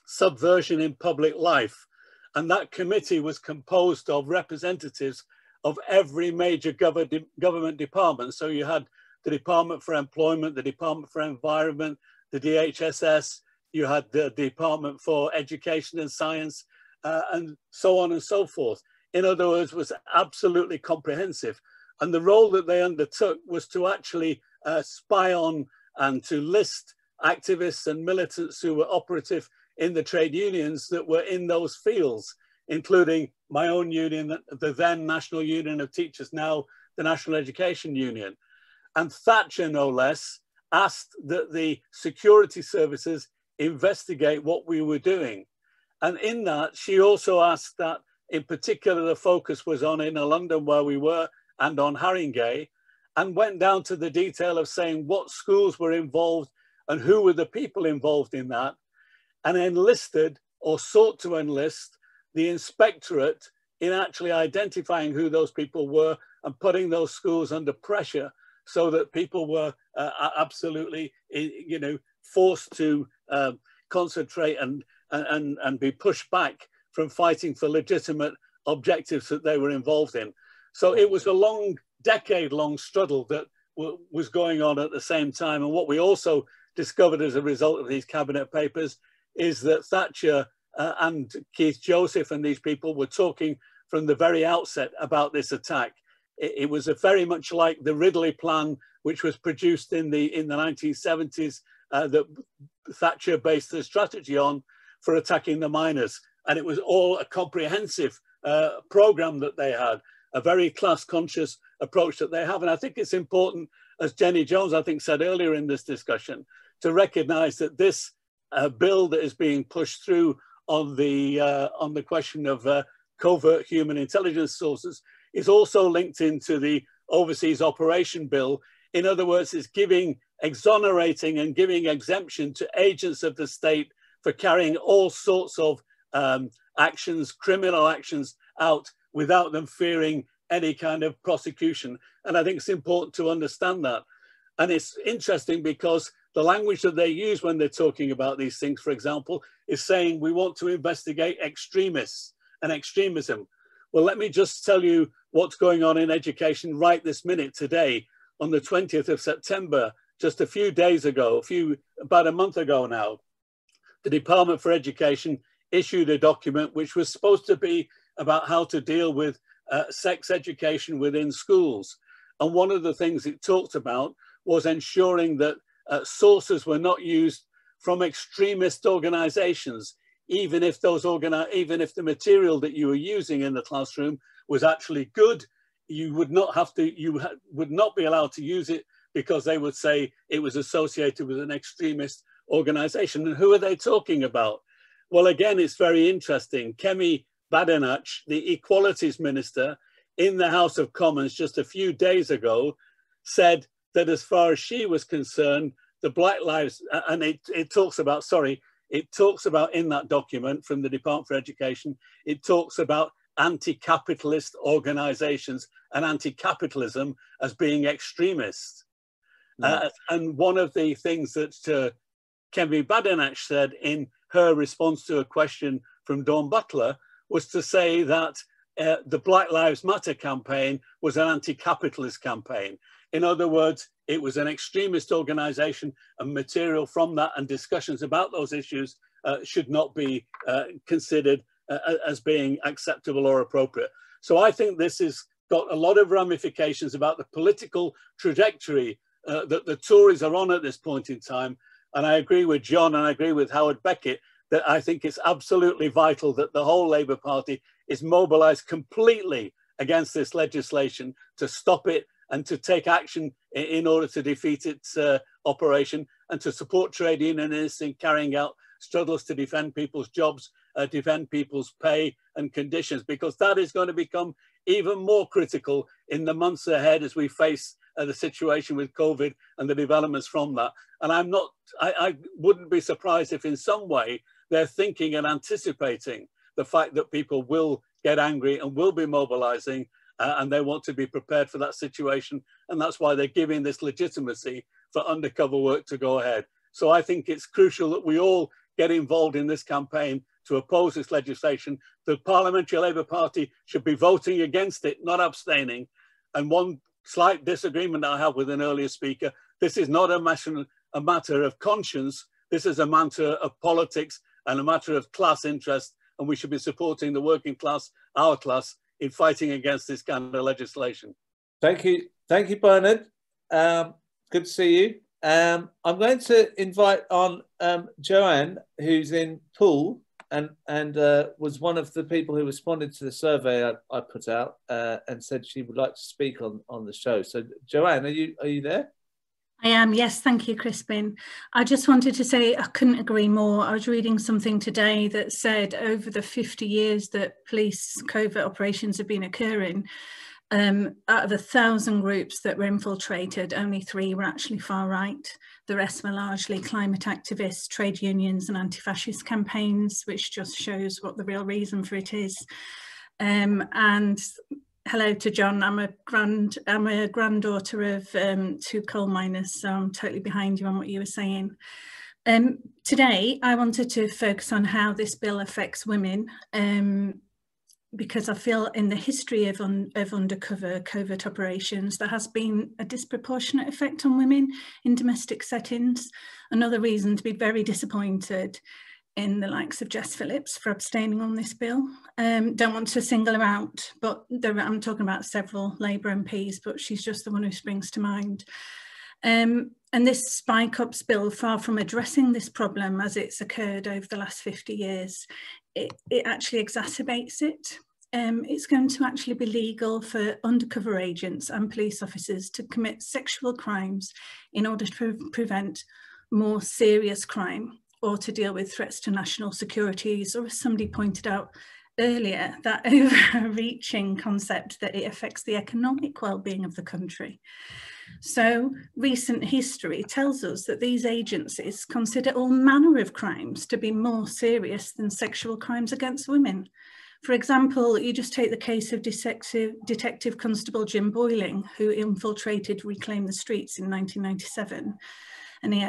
Subversion in Public Life. And that committee was composed of representatives of every major government department. So you had the Department for Employment, the Department for Environment, the DHSS, you had the Department for Education and Science, and so on and so forth. In other words, was absolutely comprehensive. And the role that they undertook was to actually spy on and to list activists and militants who were operative in the trade unions that were in those fields, including my own union, the then National Union of Teachers, now the National Education Union. And Thatcher, no less, asked that the security services investigate what we were doing. And in that, she also asked that, in particular, the focus was on Inner London, where we were, and on Haringey, and went down to the detail of saying what schools were involved and who were the people involved in that, and enlisted or sought to enlist the inspectorate in actually identifying who those people were and putting those schools under pressure so that people were absolutely, forced to concentrate and be pushed back from fighting for legitimate objectives that they were involved in. So it was a decade-long struggle that was going on at the same time. And what we also discovered as a result of these cabinet papers is that Thatcher and Keith Joseph and these people were talking from the very outset about this attack. It was very much like the Ridley plan, which was produced in the 1970s, that Thatcher based the strategy on for attacking the miners. And it was all a comprehensive program that they had, a very class-conscious approach that they have. And I think it's important, as Jenny Jones, I think, said earlier in this discussion, to recognize that this bill that is being pushed through on the question of covert human intelligence sources is also linked into the Overseas Operation Bill. In other words, it's exonerating and giving exemption to agents of the state for carrying all sorts of actions, criminal actions out without them fearing any kind of prosecution. And I think it's important to understand that. And it's interesting because the language that they use when they're talking about these things, for example, is saying we want to investigate extremists and extremism. Well, let me just tell you what's going on in education right this minute today. On the 20th of September, just a few days ago, about a month ago now, the Department for Education issued a document which was supposed to be about how to deal with sex education within schools. And one of the things it talked about was ensuring that sources were not used from extremist organizations, even if the material that you were using in the classroom was actually good. You would not be allowed to use it because they would say it was associated with an extremist organization. And who are they talking about? Well, again, it's very interesting. Kemi Badenoch, the Equalities Minister in the House of Commons just a few days ago, said that as far as she was concerned, the Black Lives, and it talks about in that document from the Department for Education, it talks about anti-capitalist organizations and anti-capitalism as being extremists. And one of the things that Kemi Badenoch said in her response to a question from Dawn Butler was to say that the Black Lives Matter campaign was an anti-capitalist campaign. In other words, it was an extremist organization, and material from that and discussions about those issues should not be considered as being acceptable or appropriate. So I think this has got a lot of ramifications about the political trajectory that the Tories are on at this point in time. And I agree with John and I agree with Howard Beckett that I think it's absolutely vital that the whole Labour Party is mobilised completely against this legislation to stop it and to take action in order to defeat its operation and to support trade unionists in carrying out struggles to defend people's jobs, defend people's pay and conditions, because that is going to become even more critical in the months ahead as we face the situation with COVID and the developments from that. And I wouldn't be surprised if in some way they're thinking and anticipating the fact that people will get angry and will be mobilizing, and they want to be prepared for that situation. And that's why they're giving this legitimacy for undercover work to go ahead. So I think it's crucial that we all get involved in this campaign to oppose this legislation. The Parliamentary Labour Party should be voting against it, not abstaining. And one slight disagreement I have with an earlier speaker, this is not a matter of conscience. This is a matter of politics and a matter of class interest. And we should be supporting the working class, our class, in fighting against this kind of legislation. Thank you, Bernard. Good to see you. I'm going to invite on Joanne, who's in Poole and was one of the people who responded to the survey I put out and said she would like to speak on the show. So, Joanne, are you there? I am, yes, thank you, Crispin. I just wanted to say I couldn't agree more. I was reading something today that said over the 50 years that police covert operations have been occurring, out of 1,000 groups that were infiltrated, only 3 were actually far right. The rest were largely climate activists, trade unions and anti-fascist campaigns, which just shows what the real reason for it is. And hello to John. I'm a granddaughter of 2 coal miners, so I'm totally behind you on what you were saying. Today, I wanted to focus on how this bill affects women, because I feel in the history of undercover covert operations, there has been a disproportionate effect on women in domestic settings. Another reason to be very disappointed in the likes of Jess Phillips for abstaining on this bill. Don't want to single her out, but I'm talking about several Labour MPs, but she's just the one who springs to mind. And this SpyCops Bill, far from addressing this problem as it's occurred over the last 50 years, it actually exacerbates it. It's going to actually be legal for undercover agents and police officers to commit sexual crimes in order to prevent more serious crime or to deal with threats to national securities, or as somebody pointed out earlier, that overreaching concept that it affects the economic well-being of the country. So recent history tells us that these agencies consider all manner of crimes to be more serious than sexual crimes against women. For example, you just take the case of Detective Constable Jim Boyling, who infiltrated Reclaim the Streets in 1997. And he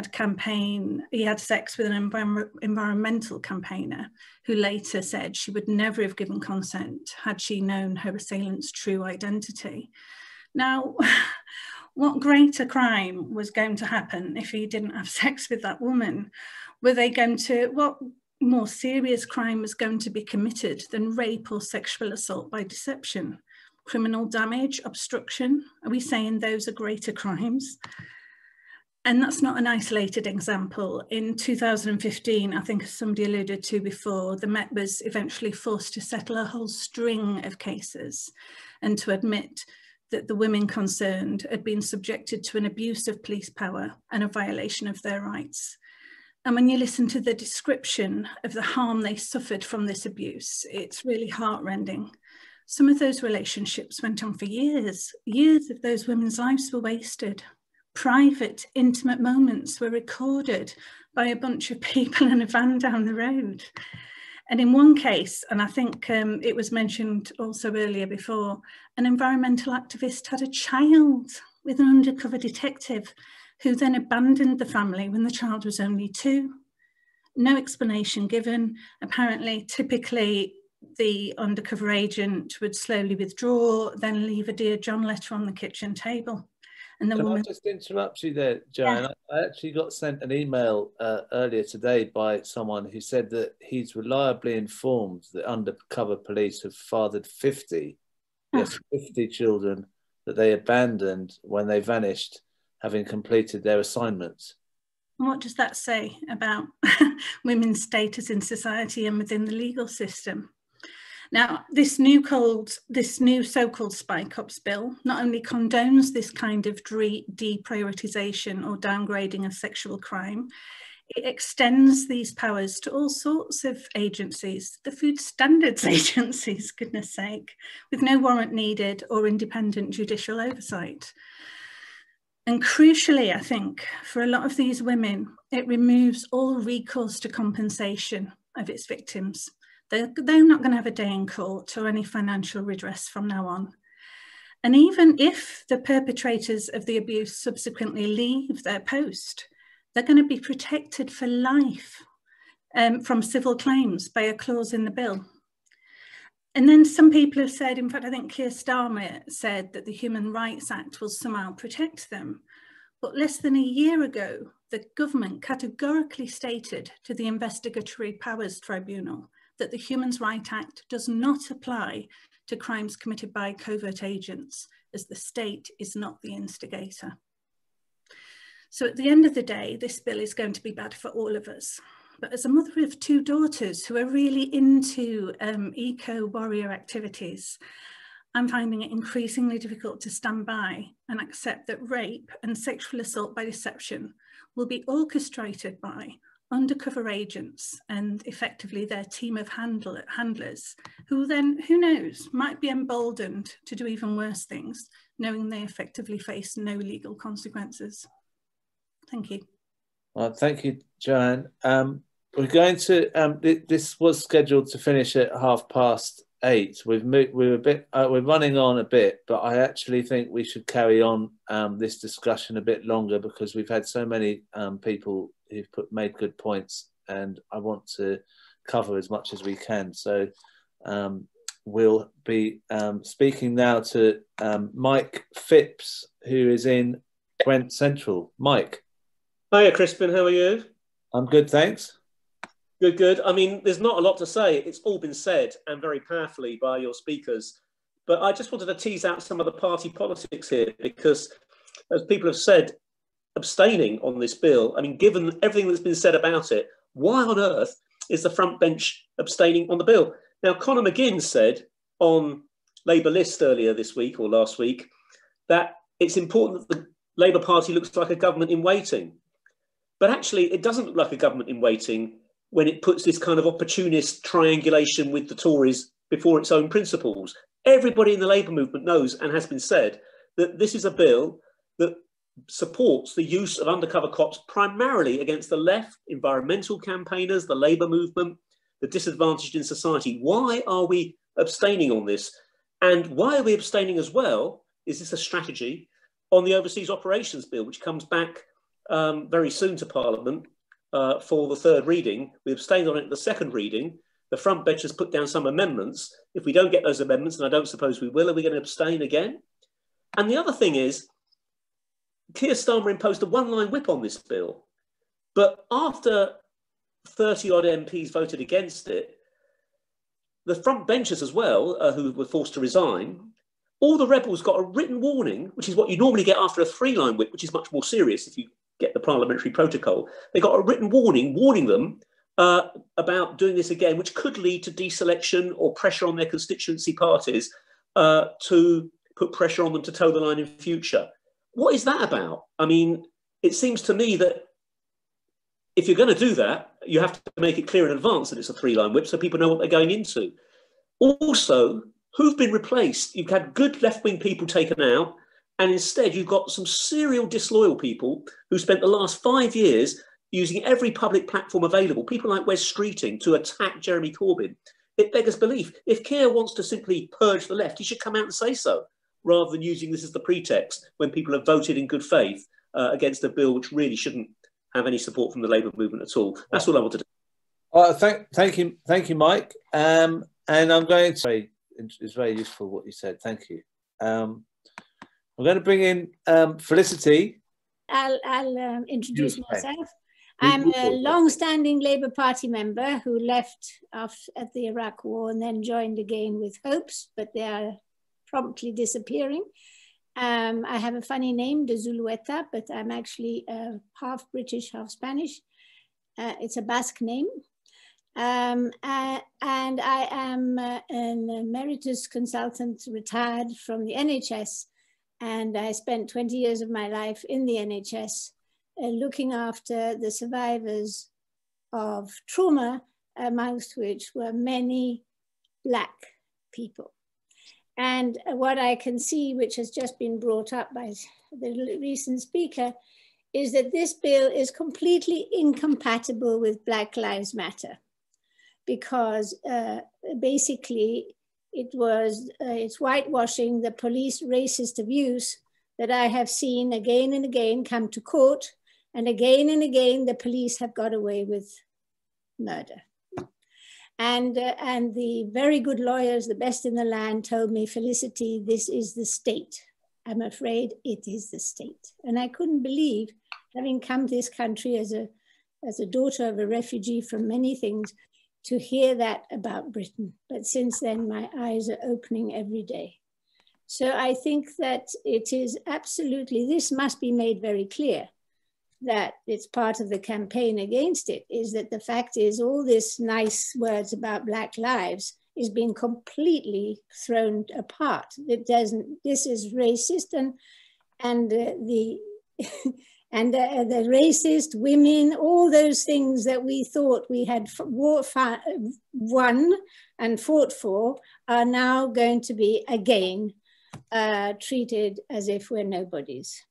had sex with an environmental campaigner who later said she would never have given consent had she known her assailant's true identity. Now, what greater crime was going to happen if he didn't have sex with that woman? What more serious crime was going to be committed than rape or sexual assault by deception? Criminal damage, obstruction? Are we saying those are greater crimes? And that's not an isolated example. In 2015, I think as somebody alluded to before, the Met was eventually forced to settle a whole string of cases and to admit that the women concerned had been subjected to an abuse of police power and a violation of their rights. And when you listen to the description of the harm they suffered from this abuse, it's really heartrending. Some of those relationships went on for years. Years of those women's lives were wasted. Private, intimate moments were recorded by a bunch of people in a van down the road. And in one case, and I think it was mentioned also earlier before, an environmental activist had a child with an undercover detective who then abandoned the family when the child was only 2. No explanation given. Apparently, typically, the undercover agent would slowly withdraw, then leave a Dear John letter on the kitchen table. And the woman... I just interrupt you there, Joanne? Yeah. I actually got sent an email earlier today by someone who said that he's reliably informed that undercover police have fathered 50 children that they abandoned when they vanished, having completed their assignments. And what does that say about women's status in society and within the legal system? Now, this new so-called SpyCops Bill not only condones this kind of deprioritization or downgrading of sexual crime, it extends these powers to all sorts of agencies, the food standards agencies, goodness sake, with no warrant needed or independent judicial oversight. And crucially, I think, for a lot of these women, it removes all recourse to compensation of its victims. They're not going to have a day in court or any financial redress from now on. And even if the perpetrators of the abuse subsequently leave their post, they're going to be protected for life from civil claims by a clause in the bill. And then some people have said, in fact, I think Keir Starmer said that the Human Rights Act will somehow protect them. But less than a year ago, the government categorically stated to the Investigatory Powers Tribunal that the Human Rights Act does not apply to crimes committed by covert agents, as the state is not the instigator. So at the end of the day, this bill is going to be bad for all of us. But as a mother of 2 daughters who are really into eco-warrior activities, I'm finding it increasingly difficult to stand by and accept that rape and sexual assault by deception will be orchestrated by undercover agents and effectively their team of handlers, who then, who knows, might be emboldened to do even worse things, knowing they effectively face no legal consequences. Thank you. Well, thank you, Joanne. We're going to, this was scheduled to finish at 8:30. We're running on a bit, but I actually think we should carry on this discussion a bit longer because we've had so many people who've made good points, and I want to cover as much as we can. So we'll be speaking now to Mike Phipps, who is in Brent Central. Mike. Hiya, Crispin. How are you? I'm good, thanks. Good, good. I mean, there's not a lot to say. It's all been said, and very powerfully by your speakers. But I just wanted to tease out some of the party politics here, because as people have said, abstaining on this bill, I mean, given everything that's been said about it, why on earth is the front bench abstaining on the bill? Now, Conor McGinn said on Labour List earlier this week or last week that it's important that the Labour Party looks like a government in waiting. But actually, it doesn't look like a government in waiting when it puts this kind of opportunist triangulation with the Tories before its own principles. Everybody in the Labour movement knows and has been said that this is a bill that supports the use of undercover cops primarily against the left, environmental campaigners, the Labour movement, the disadvantaged in society. Why are we abstaining on this? And why are we abstaining as well? Is this a strategy on the Overseas Operations Bill, which comes back very soon to Parliament for the third reading? We abstained on it at the second reading. The front bench has put down some amendments. If we don't get those amendments, and I don't suppose we will, are we going to abstain again? And the other thing is, Keir Starmer imposed a one-line whip on this bill. But after 30-odd MPs voted against it, the front benchers as well, who were forced to resign, all the rebels got a written warning, which is what you normally get after a three-line whip, which is much more serious if you get the parliamentary protocol. They got a written warning warning them about doing this again, which could lead to deselection or pressure on their constituency parties to put pressure on them to toe the line in future. What is that about? I mean, it seems to me that if you're going to do that, you have to make it clear in advance that it's a three-line whip so people know what they're going into. Also, who've been replaced? You've had good left-wing people taken out, and instead you've got some serial disloyal people who spent the last 5 years using every public platform available, people like Wes Streeting, to attack Jeremy Corbyn. It beggars belief. If Keir wants to simply purge the left, he should come out and say so, rather than using this as the pretext when people have voted in good faith against a bill which really shouldn't have any support from the Labour movement at all. That's all I wanted to do. Thank you, Mike. And I'm going to it's very useful what you said. Thank you. I'm going to bring in Felicity. I'll introduce myself. I'm a long-standing Labour Party member who left at the Iraq War and then joined again with hopes, but they are promptly disappearing. I have a funny name, de Zuletta, but I'm actually half British, half Spanish. It's a Basque name. And I am an emeritus consultant, retired from the NHS, and I spent 20 years of my life in the NHS looking after the survivors of trauma, amongst which were many Black people. And what I can see, which has just been brought up by the recent speaker, is that this bill is completely incompatible with Black Lives Matter, because basically it's whitewashing the police racist abuse that I have seen again and again come to court, and again the police have got away with murder. And the very good lawyers, the best in the land, told me, Felicity, this is the state. I'm afraid it is the state. And I couldn't believe, having come to this country as a daughter of a refugee from many things, to hear that about Britain. But since then, my eyes are opening every day. So I think that it is absolutely, this must be made very clear, that it's part of the campaign against it, is that the fact is all this nice words about Black lives is being completely thrown apart. It doesn't. This is racist, and the and the racist women, all those things that we thought we had won and fought for, are now going to be again treated as if we're nobodies.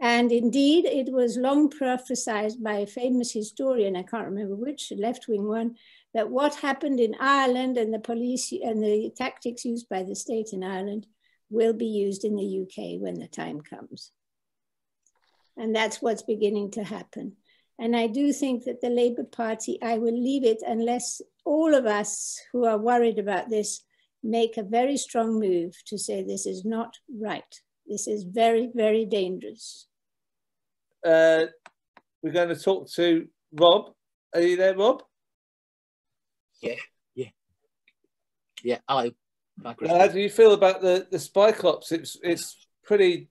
And indeed, it was long prophesied by a famous historian, I can't remember which, a left-wing one, that what happened in Ireland and the police and the tactics used by the state in Ireland will be used in the UK when the time comes. And that's what's beginning to happen. And I do think that the Labour Party, I will leave it unless all of us who are worried about this make a very strong move to say this is not right. This is very, very dangerous. We're going to talk to Rob. Are you there, Rob? Yeah. Hello. How do you feel about the SpyCops? It's pretty.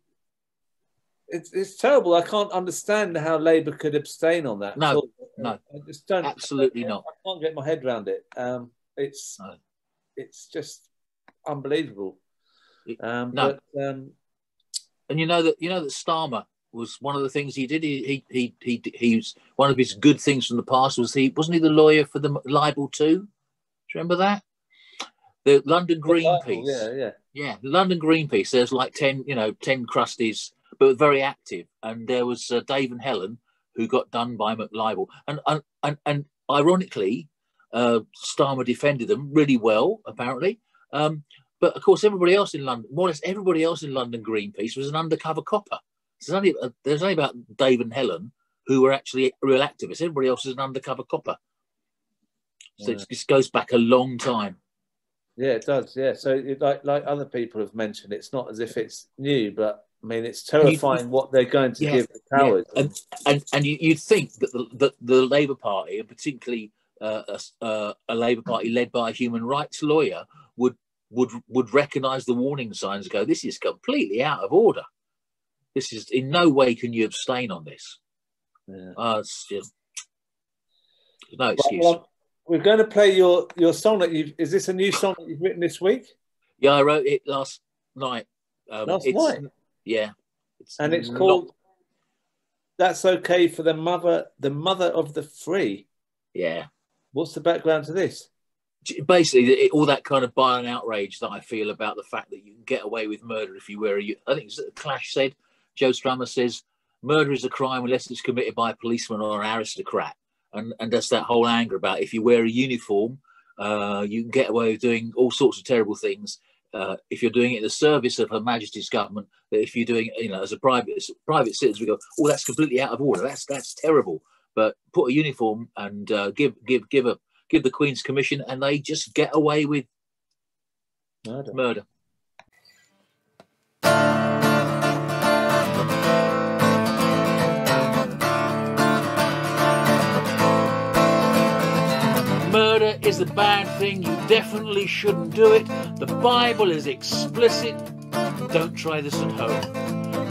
It's terrible. I can't understand how Labour could abstain on that. No, I just don't. Absolutely not. I can't get my head around it. It's just unbelievable. And you know that Starmer was one of the things he did. He was one of his good things from the past was wasn't he the lawyer for the libel too? Do you remember that? The London Greenpeace. Yeah. London Greenpeace. There's like 10 crusties, but very active. And there was Dave and Helen who got done by McLibel. And ironically, Starmer defended them really well, apparently. But of course, everybody else in London, more or less everybody else in London Greenpeace was an undercover copper. So there's only about Dave and Helen who were actually real activists. Everybody else is an undercover copper. So this goes back a long time. Yeah, it does. Yeah. So like other people have mentioned, it's not as if it's new, but I mean, it's terrifying what they're going to give the cowards. Yeah. And you'd think that the Labour Party, and particularly a Labour Party led by a human rights lawyer, would recognise the warning signs and go, this is completely out of order. This is in no way can you abstain on this. Yeah. No excuse. Well, we're going to play your song that is this a new song that you've written this week? Yeah, I wrote it last night. Last night? Yeah. It's called That's Okay for the Mother of the Free. Yeah. What's the background to this? Basically, all that kind of violent outrage that I feel about the fact that you can get away with murder if you wear I think it's Clash said, Joe Strummer says, murder is a crime unless it's committed by a policeman or an aristocrat. And that's that whole anger about if you wear a uniform, you can get away with doing all sorts of terrible things. If you're doing it in the service of Her Majesty's government, that if you're doing it, as a private citizen, we go, oh, that's completely out of order. That's terrible. But put a uniform and give the Queen's Commission, and they just get away with murder. Murder is a bad thing. You definitely shouldn't do it. The Bible is explicit. Don't try this at home.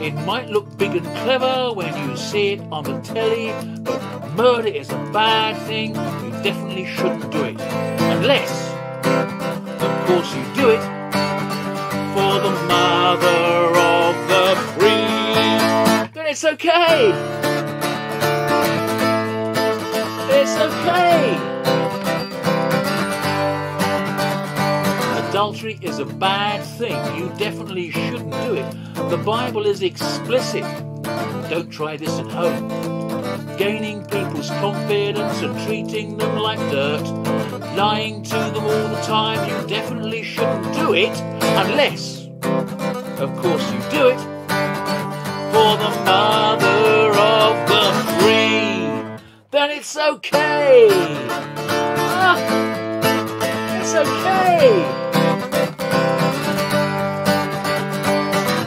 It might look big and clever when you see it on the telly, but murder is a bad thing. You definitely shouldn't do it. Unless, of course, you do it for the mother of the free. Then it's okay. It's okay. Adultery is a bad thing. You definitely shouldn't do it. The Bible is explicit. Don't try this at home. Gaining people's confidence and treating them like dirt, lying to them all the time, you definitely shouldn't do it unless, of course, you do it for the mother of the free. Then it's okay. It's okay.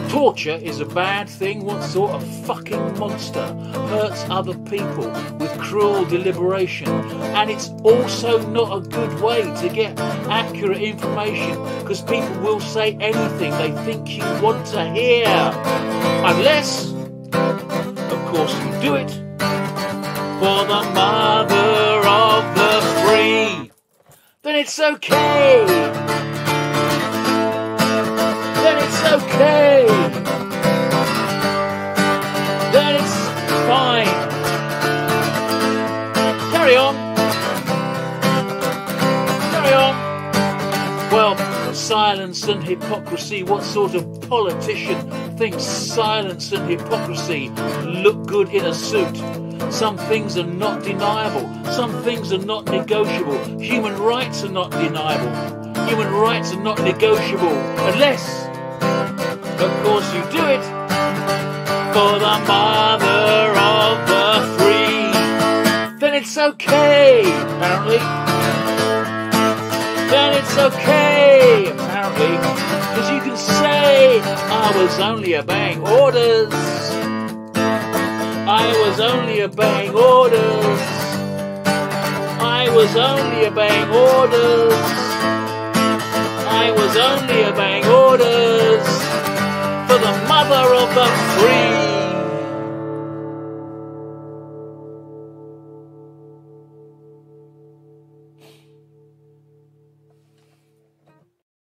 Torture is a bad thing. What sort of fucking monster hurts other people with cruel deliberation? And it's also not a good way to get accurate information, because people will say anything they think you want to hear. Unless, of course, you do it for the mother of the free. then it's okay. Then it's okay. Then it's fine. Carry on. Carry on. Well, silence and hypocrisy. What sort of politician thinks silence and hypocrisy look good in a suit? Some things are not deniable. Some things are not negotiable. Human rights are not deniable. Human rights are not negotiable. Unless, of course, you do it for the mother of the free. Then it's okay, apparently. Then it's okay, apparently. Because you can say, I was only obeying orders. I was only obeying orders. I was only obeying orders. I was only obeying orders for the mother of the free.